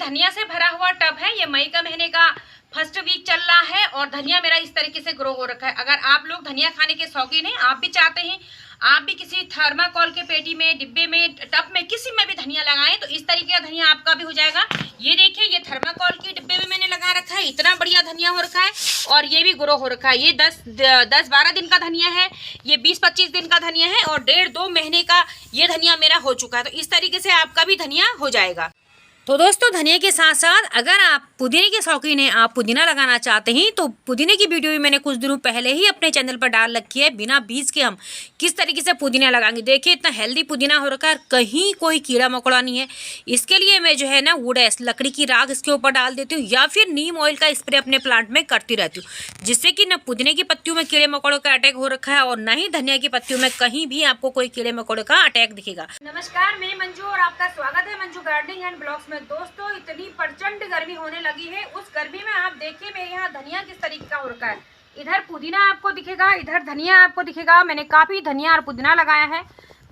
धनिया से भरा हुआ टब है। ये मई का महीने का फर्स्ट वीक चल रहा है और धनिया मेरा इस तरीके से ग्रो हो रखा है। अगर आप लोग धनिया खाने के शौकीन हैं, आप भी चाहते हैं आप भी किसी थर्माकोल के पेटी में, डिब्बे में, टब में, किसी में भी धनिया लगाएं तो इस तरीके का धनिया आपका भी हो जाएगा। ये देखिए, ये थर्माकोल के डिब्बे में मैंने लगा रखा है, इतना बढ़िया धनिया हो रखा है और ये भी ग्रो हो रखा है। ये 10-12 दिन का धनिया है, ये 20-25 दिन का धनिया है और 1.5-2 महीने का ये धनिया मेरा हो चुका है। तो इस तरीके से आपका भी धनिया हो जाएगा। तो दोस्तों, धनिया के साथ साथ अगर आप पुदीने के शौकीन हैं, आप पुदीना लगाना चाहते हैं तो पुदीने की वीडियो भी मैंने कुछ दिनों पहले ही अपने चैनल पर डाल रखी है। बिना बीज के हम किस तरीके से पुदीना लगाएंगे। देखिए, इतना हेल्दी पुदीना हो रखा है, कहीं कोई कीड़ा मकोड़ा नहीं है। इसके लिए मैं जो है ना वुड एश, लकड़ी की राख इसके ऊपर डाल देती हूँ या फिर नीम ऑयल का स्प्रे अपने प्लांट में करती रहती हूँ, जिससे कि न पुदीने की पत्तियों में कीड़े मकोड़ों का अटैक हो रखा है और न ही धनिया की पत्तियों में कहीं भी आपको कोई कीड़े मकोड़े का अटैक दिखेगा। नमस्कार, मैं मंजू और आपका स्वागत है मंजू गार्डनिंग एंड ब्लॉग्स में। दोस्तों, इतनी प्रचंड गर्मी होने लगी है, उस गर्मी में आप देखिए मेरे यहाँ धनिया किस तरीके का हो रखा है। इधर पुदीना आपको दिखेगा, इधर धनिया आपको दिखेगा। मैंने काफी धनिया और पुदीना लगाया है,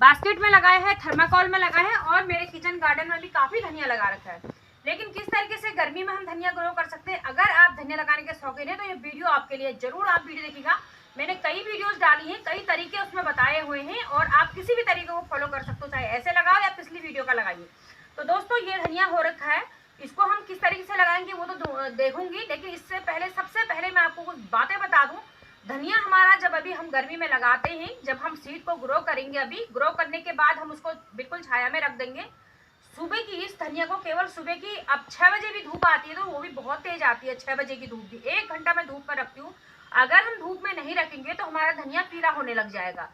बास्केट में लगाया है, थर्माकोल में लगाया है और मेरे किचन गार्डन में भी काफी धनिया लगा रखा है। लेकिन किस तरीके से गर्मी में हम धनिया ग्रो कर सकते हैं, अगर आप धनिया लगाने के शौकीन है तो ये वीडियो आपके लिए, जरूर आप वीडियो देखिएगा। मैंने कई वीडियोस डाली हैं, कई तरीके उसमें बताए हुए हैं और आप किसी भी तरीके को फॉलो कर सकते हो, चाहे ऐसे लगाओ या पिछली वीडियो का लगाइए। तो दोस्तों, ये धनिया हो रखा है, इसको हम किस तरीके से लगाएंगे वो तो देखूंगी, लेकिन इससे पहले सबसे पहले मैं आपको कुछ बातें बता दूं। धनिया हमारा जब अभी हम गर्मी में लगाते हैं, जब हम सीड को ग्रो करेंगे, अभी ग्रो करने के बाद हम उसको बिल्कुल छाया में रख देंगे। सुबह की इस धनिया को केवल सुबह की, अब 6 बजे भी धूप आती है तो वो भी बहुत तेज आती है, 6 बजे की धूप भी 1 घंटा मैं धूप में रखती हूँ। अगर हम धूप में नहीं रखेंगे तो हमारा धनिया पीला होने लग जाएगा।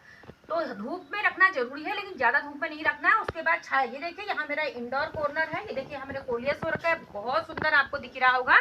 तो धूप में रखना जरूरी है, लेकिन ज्यादा धूप में नहीं रखना है। उसके बाद छाया, ये देखिए यहाँ मेरा इंडोर कॉर्नर है, ये देखिए यहाँ मेरे कोलियस हो रखा है, बहुत सुंदर आपको दिख रहा होगा।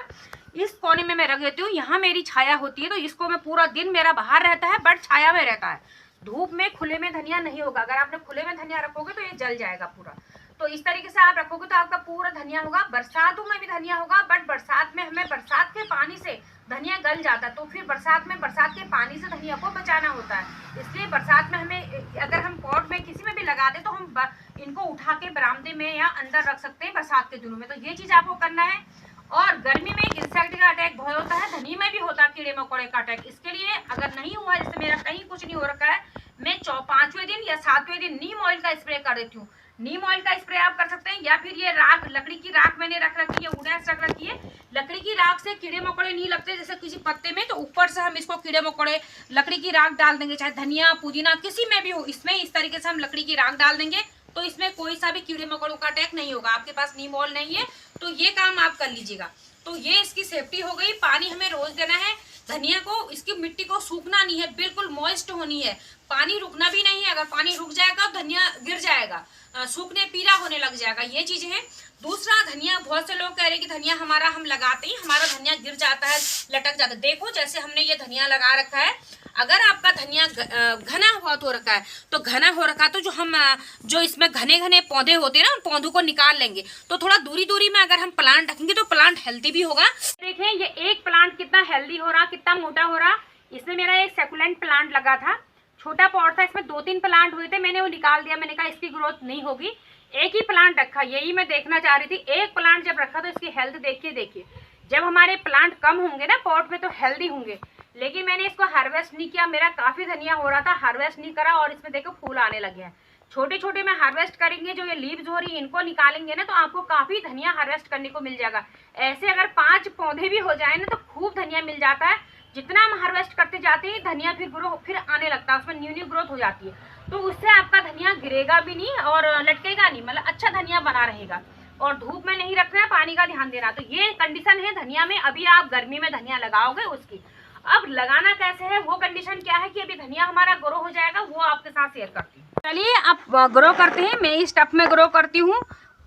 इस कोने में मैं रख देती हूँ, यहाँ मेरी छाया होती है तो इसको मैं पूरा दिन मेरा बाहर रहता है बट छाया में रहता है। धूप में खुले में धनिया नहीं होगा, अगर आपने खुले में धनिया रखोगे तो ये जल जाएगा पूरा। तो इस तरीके से आप रखोगे तो आपका पूरा धनिया होगा। बरसातों में भी धनिया होगा, बट बरसात में हमें बरसात के पानी से धनिया गल जाता है, तो फिर बरसात में बरसात के पानी से धनिया को बचाना होता है। इसलिए बरसात में हमें, अगर हम पॉट में किसी में भी लगा दे तो हम इनको उठा के बरामदे में या अंदर रख सकते हैं बरसात के दिनों में। तो ये चीज आपको करना है। और गर्मी में इंसेक्ट का अटैक बहुत होता है, धनिया में भी होता है कीड़े मकोड़े का अटैक। इसके लिए अगर नहीं हुआ, जैसे मेरा कहीं कुछ नहीं हो रखा है, मैं 5वें दिन या 7वें दिन नीम ऑयल का स्प्रे कर देती हूँ। नीम ऑयल का स्प्रे आप कर सकते हैं या फिर ये राख, लकड़ी की राख मैंने रख रखी है, उड़ैस रख रखी है। लकड़ी की राख से कीड़े मकोड़े नहीं लगते, जैसे किसी पत्ते में, तो ऊपर से हम इसको कीड़े मकोड़े लकड़ी की राख डाल देंगे, चाहे धनिया पुदीना किसी में भी हो, इसमें इस तरीके से हम लकड़ी की राख डाल देंगे तो इसमें कोई सा भी कीड़े मकोड़ों का अटैक नहीं होगा। आपके पास नीम ऑयल नहीं है तो ये काम आप कर लीजिएगा। तो ये इसकी सेफ्टी हो गई। पानी हमें रोज देना है धनिया को, इसकी मिट्टी को सूखना नहीं है, बिल्कुल मॉइस्ट होनी है, पानी रुकना भी नहीं है। अगर पानी रुक जाएगा तो धनिया गिर जाएगा, सूखने पीला होने लग जाएगा। ये चीज है। दूसरा, धनिया, बहुत से लोग कह रहे हैं कि धनिया हमारा हम लगाते हैं हमारा धनिया गिर जाता है, लटक जाता है। देखो, जैसे हमने ये धनिया लगा रखा है, अगर आपका धनिया घना बहुत हो रखा है तो घना हो रखा तो जो इसमें घने घने पौधे होते हैं ना, उन पौधों को निकाल लेंगे। तो थोड़ा दूरी दूरी में अगर हम प्लांट रखेंगे तो प्लांट हेल्दी भी होगा। देखें, ये एक प्लांट कितना हेल्दी हो रहा, कितना मोटा हो रहा। इसमें मेरा एक सेकुलेंट प्लांट लगा था, छोटा पॉट था, इसमें 2-3 प्लांट हुए थे, मैंने वो निकाल दिया। मैंने कहा इसकी ग्रोथ नहीं होगी, एक ही प्लांट रखा, यही मैं देखना चाह रही थी। एक प्लांट जब रखा तो इसकी हेल्थ देखिए, जब हमारे प्लांट कम होंगे ना पॉट में तो हेल्दी होंगे। लेकिन मैंने इसको हार्वेस्ट नहीं किया, मेरा काफी धनिया हो रहा था, हार्वेस्ट नहीं करा और इसमें देखो फूल आने लगे हैं। छोटे छोटे में हार्वेस्ट करेंगे, जो ये लीव्स हो रही है इनको निकालेंगे ना तो आपको काफी धनिया हार्वेस्ट करने को मिल जाएगा। ऐसे अगर 5 पौधे भी हो जाए ना तो खूब धनिया मिल जाता है। जितना हम हार्वेस्ट करते जाते हैं धनिया फिर आने लगता है, उसमें न्यू ग्रोथ हो जाती है। तो उससे आपका धनिया गिरेगा भी नहीं और लटकेगा नहीं, मतलब अच्छा धनिया बना रहेगा। और धूप में नहीं रखना है, पानी का ध्यान देना। तो ये कंडीशन है धनिया में। अभी आप गर्मी में धनिया लगाओगे उसकी, अब लगाना कैसे है, वो कंडीशन क्या है कि अभी धनिया हमारा ग्रो हो जाएगा, वो आपके साथ शेयर करती हूँ। चलिए अब ग्रो करते हैं। मैं इस टब में ग्रो करती हूँ,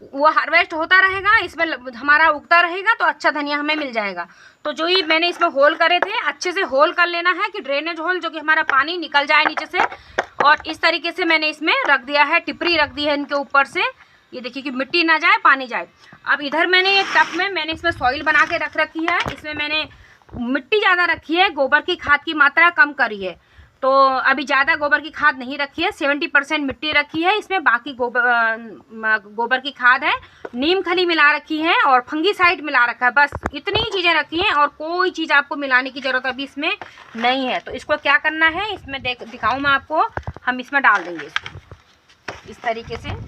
वो हार्वेस्ट होता रहेगा, इसमें हमारा उगता रहेगा तो अच्छा धनिया हमें मिल जाएगा। तो जो ही मैंने इसमें होल करे थे, अच्छे से होल कर लेना है कि ड्रेनेज होल, जो कि हमारा पानी निकल जाए नीचे से। और इस तरीके से मैंने इसमें रख दिया है, टिपरी रख दी है इनके ऊपर से, ये देखिए कि मिट्टी ना जाए, पानी जाए। अब इधर मैंने एक टब में मैंने इसमें सॉइल बना के रख रखी है, इसमें मैंने मिट्टी ज़्यादा रखी है, गोबर की खाद की मात्रा कम करी है। तो अभी ज़्यादा गोबर की खाद नहीं रखी है, 70% मिट्टी रखी है इसमें, बाकी गोबर की खाद है, नीम खली मिला रखी है और फंगीसाइड मिला रखा है। बस इतनी ही चीज़ें रखी हैं और कोई चीज़ आपको मिलाने की ज़रूरत अभी इसमें नहीं है। तो इसको क्या करना है, इसमें दिखाऊँ मैं आपको, हम इसमें डाल देंगे इसको इस तरीके से।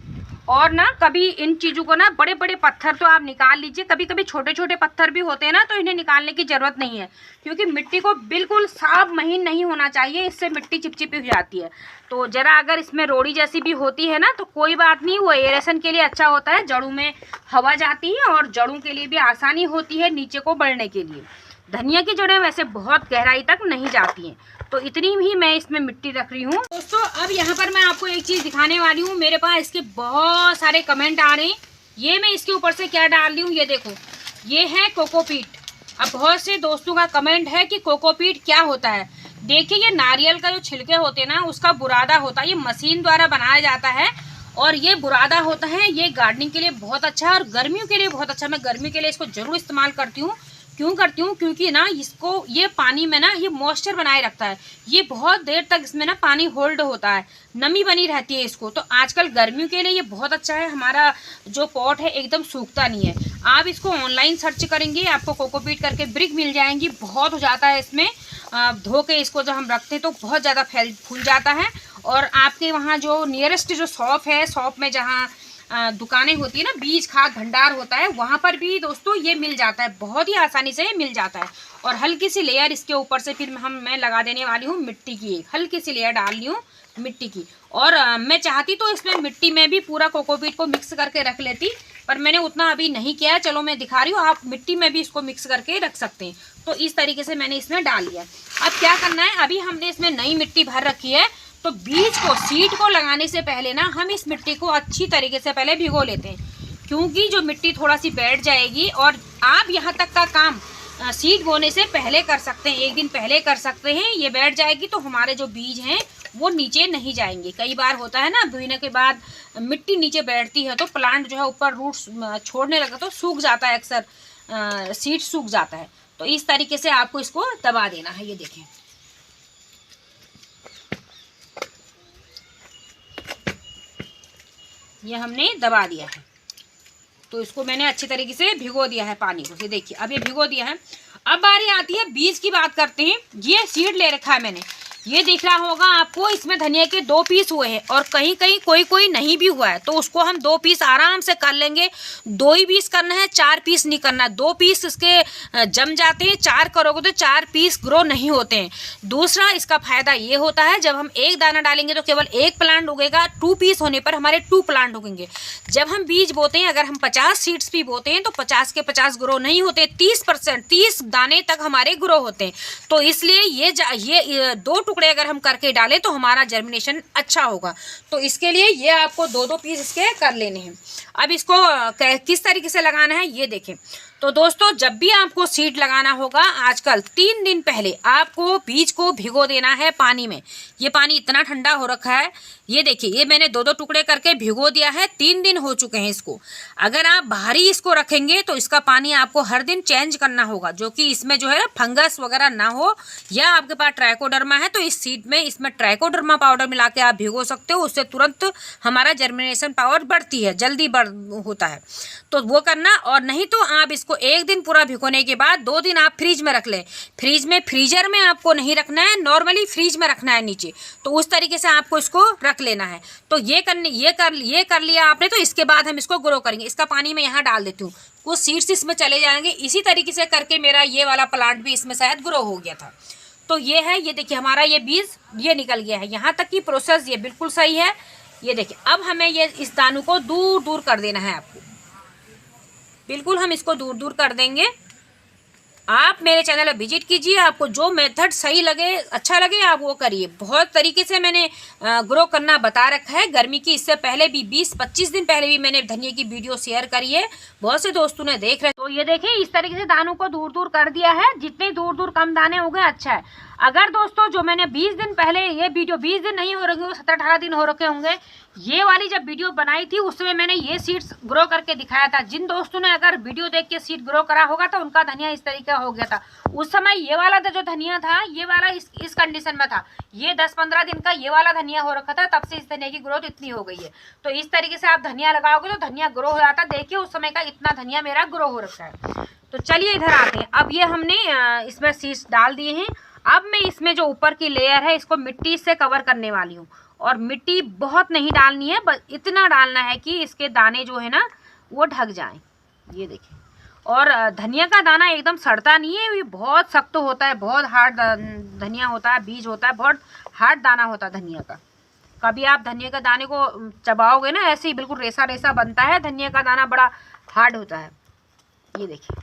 और ना कभी इन चीज़ों को ना, बड़े बड़े पत्थर तो आप निकाल लीजिए, कभी कभी छोटे छोटे पत्थर भी होते हैं ना, तो इन्हें निकालने की ज़रूरत नहीं है, क्योंकि मिट्टी को बिल्कुल साफ महीन नहीं होना चाहिए, इससे मिट्टी चिपचिपी हो जाती है। तो ज़रा अगर इसमें रोड़ी जैसी भी होती है ना तो कोई बात नहीं, वो एरेशन के लिए अच्छा होता है, जड़ों में हवा जाती है और जड़ों के लिए भी आसानी होती है नीचे को बढ़ने के लिए। धनिया की जड़ें वैसे बहुत गहराई तक नहीं जाती हैं, तो इतनी ही मैं इसमें मिट्टी रख रही हूँ। दोस्तों अब यहाँ पर मैं आपको एक चीज़ दिखाने वाली हूँ, मेरे पास इसके बहुत सारे कमेंट आ रहे हैं। ये मैं इसके ऊपर से क्या डाल रही हूँ, ये देखो, ये है कोकोपीट। अब बहुत से दोस्तों का कमेंट है कि कोकोपीट क्या होता है। देखिए, ये नारियल का जो छिलके होते हैं ना, उसका बुरादा होता है, ये मशीन द्वारा बनाया जाता है और ये बुरादा होता है। ये गार्डनिंग के लिए बहुत अच्छा है और गर्मियों के लिए बहुत अच्छा। मैं गर्मियों के लिए इसको ज़रूर इस्तेमाल करती हूँ। क्यों करती हूँ, क्योंकि ना इसको, ये पानी में ना ये मॉइस्चर बनाए रखता है, ये बहुत देर तक इसमें ना पानी होल्ड होता है, नमी बनी रहती है इसको। तो आजकल गर्मियों के लिए ये बहुत अच्छा है, हमारा जो पॉट है एकदम सूखता नहीं है। आप इसको ऑनलाइन सर्च करेंगे, आपको कोकोपीट करके ब्रिक मिल जाएंगी, बहुत हो जाता है इसमें। धो के इसको जब हम रखते हैं तो बहुत ज़्यादा फूल जाता है। और आपके वहाँ जो नियरेस्ट जो शॉप है, शॉप में जहाँ दुकानें होती है ना, बीज खाद भंडार होता है, वहाँ पर भी दोस्तों ये मिल जाता है, बहुत ही आसानी से मिल जाता है। और हल्की सी लेयर इसके ऊपर से फिर मैं लगा देने वाली हूँ मिट्टी की, एक हल्की सी लेयर डाल ली हूँ मिट्टी की। और मैं चाहती तो इसमें मिट्टी में भी पूरा कोकोपीट को मिक्स करके रख लेती, पर मैंने उतना अभी नहीं किया है। चलो मैं दिखा रही हूँ, आप मिट्टी में भी इसको मिक्स करके रख सकते हैं। तो इस तरीके से मैंने इसमें डाल लिया। अब क्या करना है, अभी हमने इसमें नई मिट्टी भर रखी है, तो बीज को, सीड को लगाने से पहले ना हम इस मिट्टी को अच्छी तरीके से पहले भिगो लेते हैं, क्योंकि जो मिट्टी थोड़ा सी बैठ जाएगी। और आप यहाँ तक का काम सीड बोने से पहले कर सकते हैं, एक दिन पहले कर सकते हैं। ये बैठ जाएगी तो हमारे जो बीज हैं वो नीचे नहीं जाएंगे। कई बार होता है ना, बोने के बाद मिट्टी नीचे बैठती है तो प्लांट जो है ऊपर रूट्स छोड़ने लगा तो सूख जाता है, अक्सर सीड सूख जाता है। तो इस तरीके से आपको इसको दबा देना है। ये देखें, ये हमने दबा दिया है, तो इसको मैंने अच्छी तरीके से भिगो दिया है पानी को। ये देखिए, अब ये भिगो दिया है। अब बारी आती है बीज की बात करते हैं। ये सीड ले रखा है मैंने, ये दिख रहा होगा आपको, इसमें धनिया के 2 पीस हुए हैं और कहीं कहीं कोई नहीं भी हुआ है, तो उसको हम 2 पीस आराम से कर लेंगे। 2 ही पीस करना है, 4 पीस नहीं करना। 2 पीस इसके जम जाते हैं, 4 करोगे तो 4 पीस ग्रो नहीं होते हैं। दूसरा इसका फायदा ये होता है, जब हम एक दाना डालेंगे तो केवल 1 प्लांट उगेगा, 2 पीस होने पर हमारे 2 प्लांट उगेंगे। जब हम बीज बोते हैं, अगर हम 50 सीड्स भी बोते हैं तो 50 के 50 ग्रो नहीं होते, 30% 30 दाने तक हमारे ग्रो होते हैं। तो इसलिए ये 2 टुकड़े अगर हम करके डालें तो हमारा जर्मिनेशन अच्छा होगा। तो इसके लिए ये आपको 2-2 पीस इसके कर लेने हैं। अब इसको किस तरीके से लगाना है ये देखें। तो दोस्तों, जब भी आपको सीड लगाना होगा, आजकल 3 दिन पहले आपको बीज को भिगो देना है पानी में। ये पानी इतना ठंडा हो रखा है, ये देखिए, ये मैंने 2-2 टुकड़े करके भिगो दिया है। 3 दिन हो चुके हैं इसको। अगर आप भारी इसको रखेंगे तो इसका पानी आपको हर दिन चेंज करना होगा, जो कि इसमें जो है ना फंगस वगैरह ना हो। या आपके पास ट्राइकोडर्मा है तो इस सीड में इसमें ट्राइकोडर्मा पाउडर मिला के आप भिगो सकते हो, उससे तुरंत हमारा जर्मिनेशन पावर बढ़ती है, जल्दी होता है, तो वो करना। और नहीं तो आप इसको 1 दिन पूरा भिगोने के बाद 2 दिन आप फ्रीज में रख लें। फ्रीजर में आपको नहीं रखना है, नॉर्मली फ्रीज में रखना है नीचे। तो उस तरीके से आपको इसको रख लेना है। तो ये कर लिया आपने, तो इसके बाद हम इसको ग्रो करेंगे। इसका पानी मैं यहाँ डाल देती हूँ, कुछ सीड्स इसमें चले जाएंगे। इसी तरीके से करके मेरा ये वाला प्लांट भी इसमें शायद ग्रो हो गया था। तो ये है, ये देखिए हमारा ये बीज ये निकल गया है। यहाँ तक की प्रोसेस ये बिल्कुल सही है। ये देखिए, अब हमें ये इस दानों को दूर दूर कर देना है आपको, बिल्कुल हम इसको दूर दूर कर देंगे। आप मेरे चैनल पर विजिट कीजिए, आपको जो मेथड सही लगे, अच्छा लगे, आप वो करिए। बहुत तरीके से मैंने ग्रो करना बता रखा है। गर्मी की इससे पहले भी 20-25 दिन पहले भी मैंने धनिया की वीडियो शेयर करी है, बहुत से दोस्तों ने देख रहे। तो ये देखिए, इस तरीके से दानों को दूर दूर कर दिया है। जितने दूर दूर कम दाने हो गए अच्छा है। अगर दोस्तों जो मैंने 20 दिन पहले ये वीडियो, 20 दिन नहीं हो रखे, 17-18 दिन हो रखे होंगे, ये वाली जब वीडियो बनाई थी उसमें मैंने ये सीड्स ग्रो करके दिखाया था। जिन दोस्तों ने अगर वीडियो देख के सीड ग्रो करा होगा तो उनका धनिया इस तरीके हो गया था। उस समय ये वाला जो धनिया था, ये वाला इस कंडीशन में था। ये 10-15 दिन का ये वाला धनिया हो रखा था, तब से इस धनिया की ग्रोथ इतनी हो गई है। तो इस तरीके से आप धनिया लगाओगे तो धनिया ग्रो हो जाता है। देखिए उस समय का इतना धनिया मेरा ग्रो हो रखा है। तो चलिए इधर आते हैं। अब ये हमने इसमें सीड्स डाल दिए हैं। अब मैं इसमें जो ऊपर की लेयर है इसको मिट्टी से कवर करने वाली हूँ। और मिट्टी बहुत नहीं डालनी है, बस इतना डालना है कि इसके दाने जो है ना वो ढक जाएं। ये देखिए। और धनिया का दाना एकदम सड़ता नहीं है, ये बहुत सख्त होता है, बहुत हार्ड धनिया होता है, बीज होता है, बहुत हार्ड दाना होता है धनिया का। कभी आप धनिया का दाने को चबाओगे ना, ऐसे ही बिल्कुल रेसा रेसा बनता है। धनिया का दाना बड़ा हार्ड होता है। ये देखिए।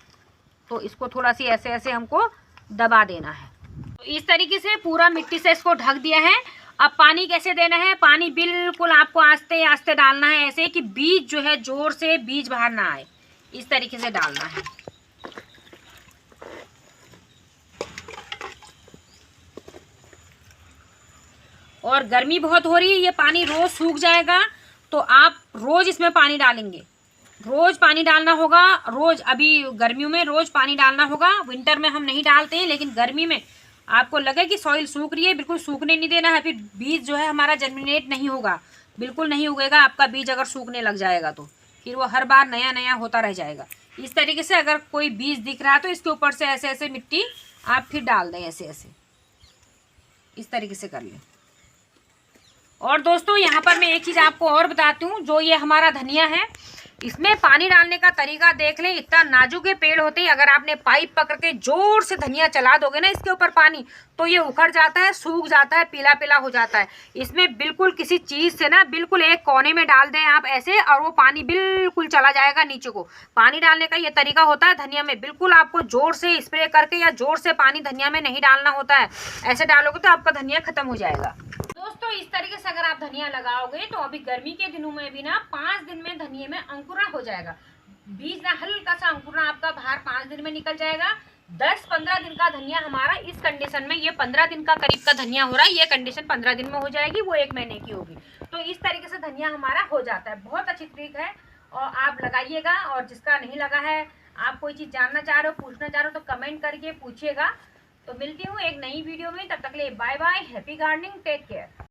तो इसको थोड़ा सी ऐसे ऐसे हमको दबा देना है। तो इस तरीके से पूरा मिट्टी से इसको ढक दिया है। अब पानी कैसे देना है? पानी बिल्कुल आपको आस्ते आस्ते डालना है, ऐसे कि बीज जो है जोर से बीज बाहर ना आए, इस तरीके से डालना है। और गर्मी बहुत हो रही है, ये पानी रोज सूख जाएगा, तो आप रोज इसमें पानी डालेंगे। रोज पानी डालना होगा, रोज। अभी गर्मियों में रोज पानी डालना होगा, विंटर में हम नहीं डालते हैं, लेकिन गर्मी में आपको लगे कि सॉइल सूख रही है, बिल्कुल सूखने नहीं देना है। फिर बीज जो है हमारा जर्मिनेट नहीं होगा, बिल्कुल नहीं उगेगा आपका बीज। अगर सूखने लग जाएगा तो फिर वो हर बार नया नया होता रह जाएगा। इस तरीके से अगर कोई बीज दिख रहा है तो इसके ऊपर से ऐसे ऐसे मिट्टी आप फिर डाल दें, ऐसे ऐसे इस तरीके से कर लें। और दोस्तों यहाँ पर मैं एक चीज़ आपको और बताती हूँ। जो ये हमारा धनिया है, इसमें पानी डालने का तरीका देख लें। इतना नाजुक ये पेड़ होते हैं, अगर आपने पाइप पकड़ के जोर से धनिया चला दोगे ना इसके ऊपर पानी, तो ये उखड़ जाता है, सूख जाता है, पीला पीला हो जाता है। इसमें बिल्कुल किसी चीज़ से ना बिल्कुल एक कोने में डाल दें आप ऐसे, और वो पानी बिल्कुल चला जाएगा नीचे को। पानी डालने का ये तरीका होता है धनिया में। बिल्कुल आपको जोर से स्प्रे करके या जोर से पानी धनिया में नहीं डालना होता है। ऐसे डालोगे तो आपका धनिया खत्म हो जाएगा। दोस्तों इस तरीके से अगर आप धनिया लगाओगे तो अभी गर्मी के दिनों में भी ना 5 दिन में धनिये में अंकुरण हो जाएगा। बीज ना हल्का सा अंकुरण आपका बाहर 5 दिन में निकल जाएगा। 10-15 दिन का धनिया हमारा इस कंडीशन में, ये 15 दिन का करीब का धनिया हो रहा है, ये कंडीशन 15 दिन में हो जाएगी, वो 1 महीने की होगी। तो इस तरीके से धनिया हमारा हो जाता है। बहुत अच्छी ट्रिक है और आप लगाइएगा। और जिसका नहीं लगा है, आप कोई चीज़ जानना चाह रहे हो, पूछना चाह रहे हो, तो कमेंट करके पूछिएगा। तो मिलती हूँ एक नई वीडियो में, तब तक के लिए bye bye. Happy gardening, take care.